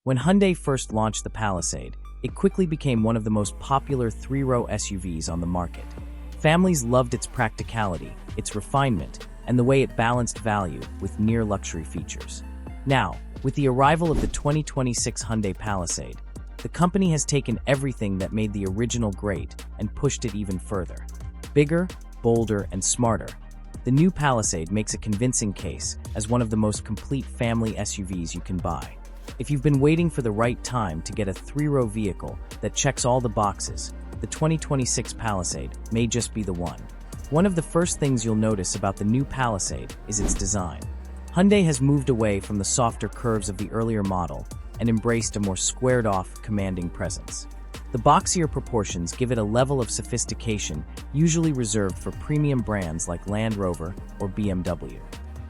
When Hyundai first launched the Palisade, it quickly became one of the most popular three-row SUVs on the market. Families loved its practicality, its refinement, and the way it balanced value with near-luxury features. Now, with the arrival of the 2026 Hyundai Palisade, the company has taken everything that made the original great and pushed it even further. Bigger, bolder, and smarter, the new Palisade makes a convincing case as one of the most complete family SUVs you can buy. If you've been waiting for the right time to get a three-row vehicle that checks all the boxes, the 2026 Palisade may just be the one. One of the first things you'll notice about the new Palisade is its design. Hyundai has moved away from the softer curves of the earlier model and embraced a more squared-off, commanding presence. The boxier proportions give it a level of sophistication usually reserved for premium brands like Land Rover or BMW.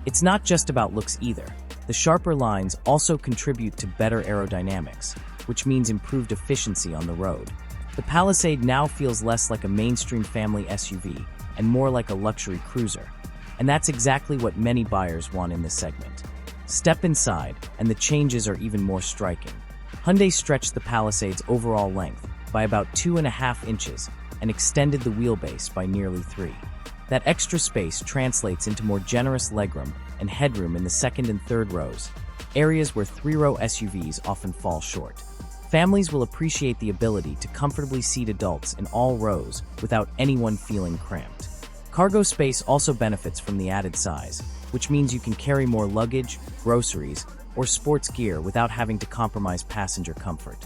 It's not just about looks either. The sharper lines also contribute to better aerodynamics, which means improved efficiency on the road. The Palisade now feels less like a mainstream family SUV and more like a luxury cruiser. And that's exactly what many buyers want in this segment. Step inside, and the changes are even more striking. Hyundai stretched the Palisade's overall length by about 2.5 inches and extended the wheelbase by nearly 3. That extra space translates into more generous legroom and headroom in the second and third rows, areas where three-row SUVs often fall short. Families will appreciate the ability to comfortably seat adults in all rows without anyone feeling cramped. Cargo space also benefits from the added size, which means you can carry more luggage, groceries, or sports gear without having to compromise passenger comfort.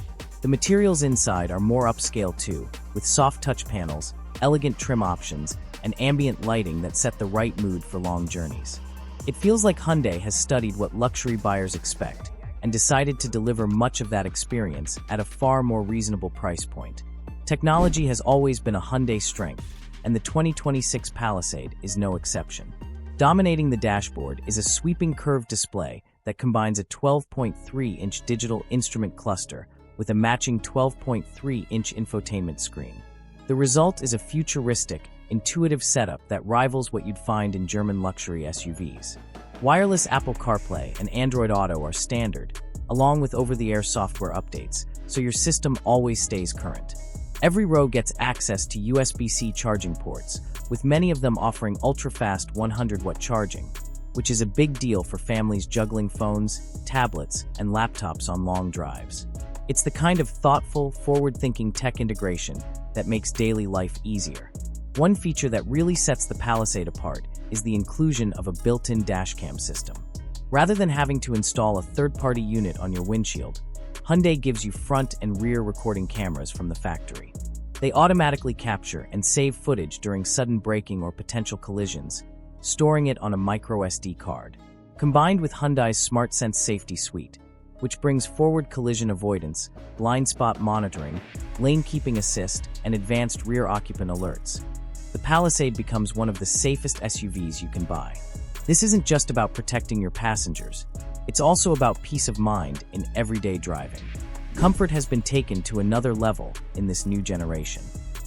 The materials inside are more upscale too, with soft touch panels, elegant trim options, and ambient lighting that set the right mood for long journeys. It feels like Hyundai has studied what luxury buyers expect and decided to deliver much of that experience at a far more reasonable price point. Technology has always been a Hyundai strength, and the 2026 Palisade is no exception. Dominating the dashboard is a sweeping curved display that combines a 12.3-inch digital instrument cluster with a matching 12.3-inch infotainment screen. The result is a futuristic, intuitive setup that rivals what you'd find in German luxury SUVs. Wireless Apple CarPlay and Android Auto are standard, along with over-the-air software updates, so your system always stays current. Every row gets access to USB-C charging ports, with many of them offering ultra-fast 100-watt charging, which is a big deal for families juggling phones, tablets, and laptops on long drives. It's the kind of thoughtful, forward-thinking tech integration that makes daily life easier. One feature that really sets the Palisade apart is the inclusion of a built-in dashcam system. Rather than having to install a third-party unit on your windshield, Hyundai gives you front and rear recording cameras from the factory. They automatically capture and save footage during sudden braking or potential collisions, storing it on a microSD card. Combined with Hyundai's SmartSense safety suite, which brings forward collision avoidance, blind spot monitoring, lane keeping assist, and advanced rear occupant alerts, the Palisade becomes one of the safest SUVs you can buy. This isn't just about protecting your passengers. It's also about peace of mind in everyday driving. Comfort has been taken to another level in this new generation.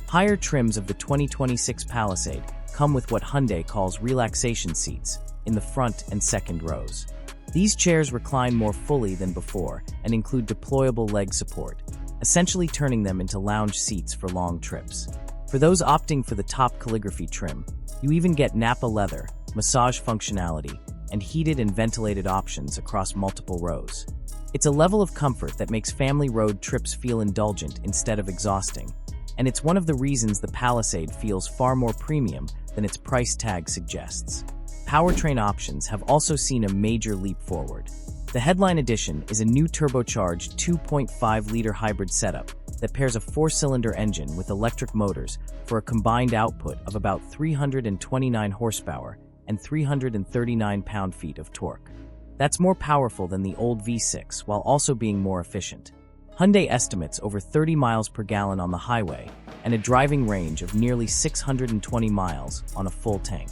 Higher trims of the 2026 Palisade come with what Hyundai calls relaxation seats in the front and second rows. These chairs recline more fully than before and include deployable leg support, essentially turning them into lounge seats for long trips. For those opting for the top calligraphy trim, you even get Nappa leather, massage functionality, and heated and ventilated options across multiple rows. It's a level of comfort that makes family road trips feel indulgent instead of exhausting, and it's one of the reasons the Palisade feels far more premium than its price tag suggests. Powertrain options have also seen a major leap forward. The headline edition is a new turbocharged 2.5-liter hybrid setup that pairs a 4-cylinder engine with electric motors for a combined output of about 329 horsepower and 339 pound-feet of torque. That's more powerful than the old V6 while also being more efficient. Hyundai estimates over 30 miles per gallon on the highway and a driving range of nearly 620 miles on a full tank.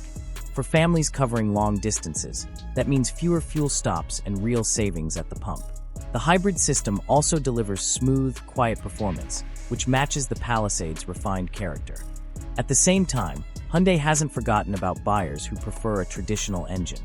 For families covering long distances, that means fewer fuel stops and real savings at the pump. The hybrid system also delivers smooth, quiet performance, which matches the Palisade's refined character. At the same time, Hyundai hasn't forgotten about buyers who prefer a traditional engine.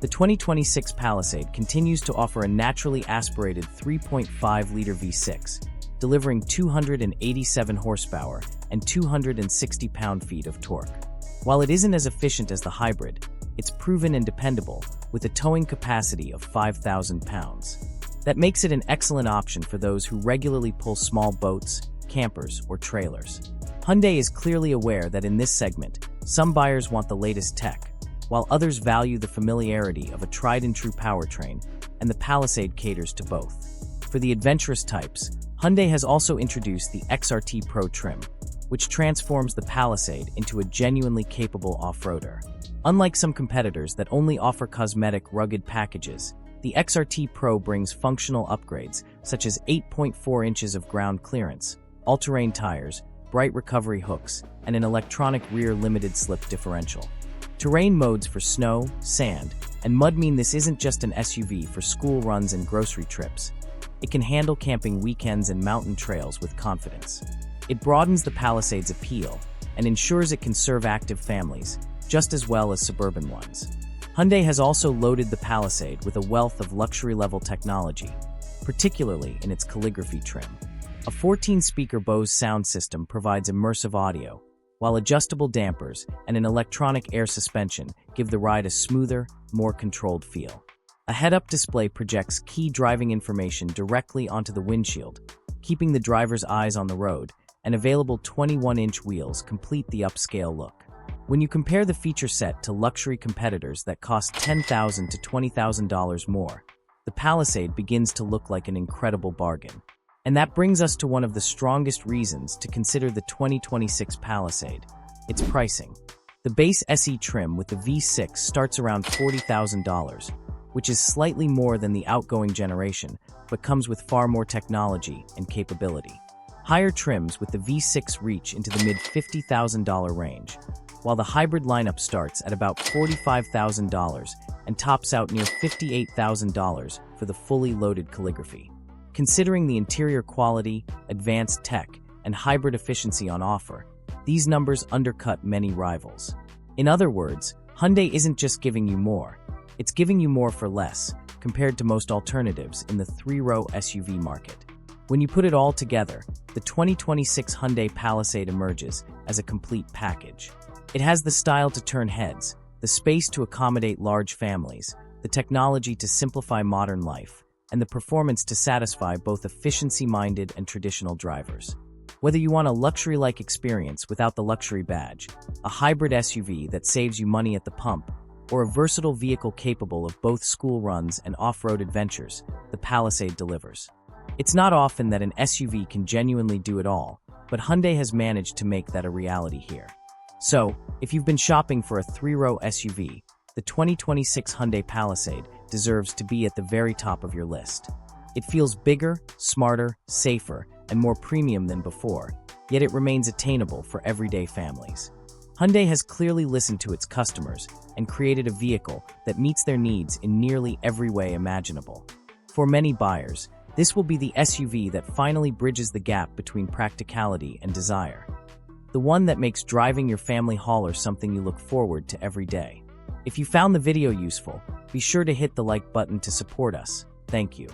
The 2026 Palisade continues to offer a naturally aspirated 3.5-liter V6, delivering 287 horsepower and 260 pound-feet of torque. While it isn't as efficient as the hybrid, it's proven and dependable, with a towing capacity of 5,000 pounds. That makes it an excellent option for those who regularly pull small boats, campers, or trailers. Hyundai is clearly aware that in this segment, some buyers want the latest tech, while others value the familiarity of a tried-and-true powertrain, and the Palisade caters to both. For the adventurous types, Hyundai has also introduced the XRT Pro trim, which transforms the Palisade into a genuinely capable off-roader. Unlike some competitors that only offer cosmetic, rugged packages, the XRT Pro brings functional upgrades such as 8.4 inches of ground clearance, all-terrain tires, bright recovery hooks, and an electronic rear limited slip differential. Terrain modes for snow, sand, and mud mean this isn't just an SUV for school runs and grocery trips. It can handle camping weekends and mountain trails with confidence. It broadens the Palisade's appeal and ensures it can serve active families, just as well as suburban ones. Hyundai has also loaded the Palisade with a wealth of luxury-level technology, particularly in its calligraphy trim. A 14-speaker Bose sound system provides immersive audio, while adjustable dampers and an electronic air suspension give the ride a smoother, more controlled feel. A head-up display projects key driving information directly onto the windshield, keeping the driver's eyes on the road, and available 21-inch wheels complete the upscale look. When you compare the feature set to luxury competitors that cost $10,000 to $20,000 more, the Palisade begins to look like an incredible bargain. And that brings us to one of the strongest reasons to consider the 2026 Palisade: its pricing. The base SE trim with the V6 starts around $40,000, which is slightly more than the outgoing generation, but comes with far more technology and capability. Higher trims with the V6 reach into the mid-$50,000 range, while the hybrid lineup starts at about $45,000 and tops out near $58,000 for the fully loaded calligraphy. Considering the interior quality, advanced tech, and hybrid efficiency on offer, these numbers undercut many rivals. In other words, Hyundai isn't just giving you more, it's giving you more for less, compared to most alternatives in the three-row SUV market. When you put it all together, the 2026 Hyundai Palisade emerges as a complete package. It has the style to turn heads, the space to accommodate large families, the technology to simplify modern life, and the performance to satisfy both efficiency-minded and traditional drivers. Whether you want a luxury-like experience without the luxury badge, a hybrid SUV that saves you money at the pump, or a versatile vehicle capable of both school runs and off-road adventures, the Palisade delivers. It's not often that an SUV can genuinely do it all, but Hyundai has managed to make that a reality here. So, if you've been shopping for a three-row SUV, the 2026 Hyundai Palisade deserves to be at the very top of your list. It feels bigger, smarter, safer, and more premium than before, yet it remains attainable for everyday families. Hyundai has clearly listened to its customers and created a vehicle that meets their needs in nearly every way imaginable. For many buyers, this will be the SUV that finally bridges the gap between practicality and desire. The one that makes driving your family hauler something you look forward to every day. If you found the video useful, be sure to hit the like button to support us. Thank you.